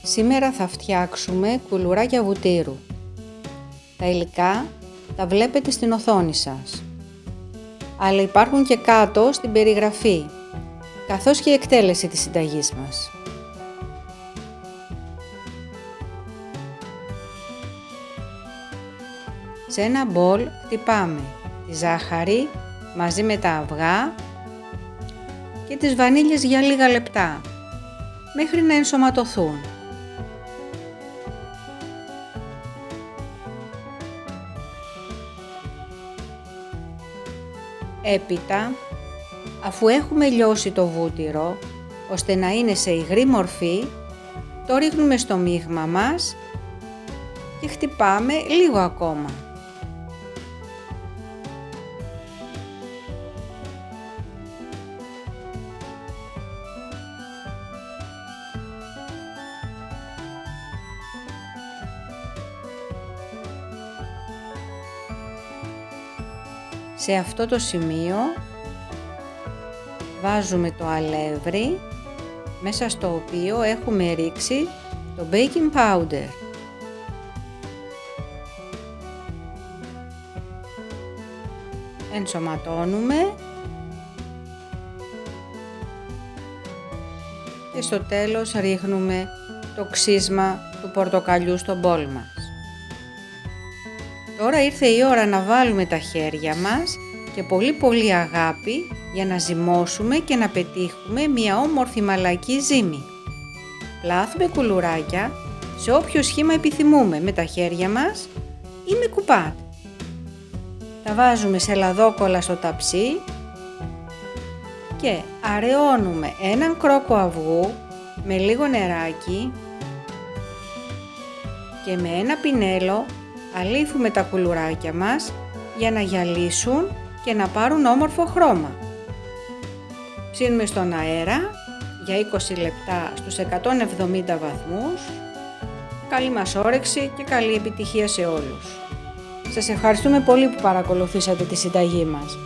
Σήμερα θα φτιάξουμε κουλουράκια βουτύρου. Τα υλικά τα βλέπετε στην οθόνη σας, αλλά υπάρχουν και κάτω στην περιγραφή, καθώς και η εκτέλεση της συνταγής μας. Σε ένα μπολ χτυπάμε τη ζάχαρη μαζί με τα αυγά και τις βανίλιες για λίγα λεπτά, μέχρι να ενσωματωθούν. Έπειτα, αφού έχουμε λιώσει το βούτυρο, ώστε να είναι σε υγρή μορφή, το ρίχνουμε στο μείγμα μας και χτυπάμε λίγο ακόμα. Σε αυτό το σημείο βάζουμε το αλεύρι, μέσα στο οποίο έχουμε ρίξει το baking powder. Ενσωματώνουμε και στο τέλος ρίχνουμε το ξύσμα του πορτοκαλιού στο μπολ μας. Τώρα ήρθε η ώρα να βάλουμε τα χέρια μας και πολύ αγάπη για να ζυμώσουμε και να πετύχουμε μια όμορφη μαλακή ζύμη. Πλάθουμε κουλουράκια σε όποιο σχήμα επιθυμούμε με τα χέρια μας ή με κουπάτι. Τα βάζουμε σε λαδόκολλα στο ταψί και αραιώνουμε έναν κρόκο αυγού με λίγο νεράκι και με ένα πινέλο αλείφουμε τα κουλουράκια μας για να γυαλίσουν και να πάρουν όμορφο χρώμα. Ψήνουμε στον αέρα για 20 λεπτά στους 170 βαθμούς. Καλή μας όρεξη και καλή επιτυχία σε όλους. Σας ευχαριστούμε πολύ που παρακολουθήσατε τη συνταγή μας.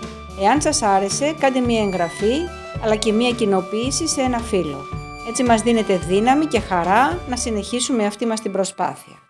Εάν σας άρεσε, κάντε μία εγγραφή αλλά και μία κοινοποίηση σε ένα φίλο. Έτσι μας δίνετε δύναμη και χαρά να συνεχίσουμε αυτή μας την προσπάθεια.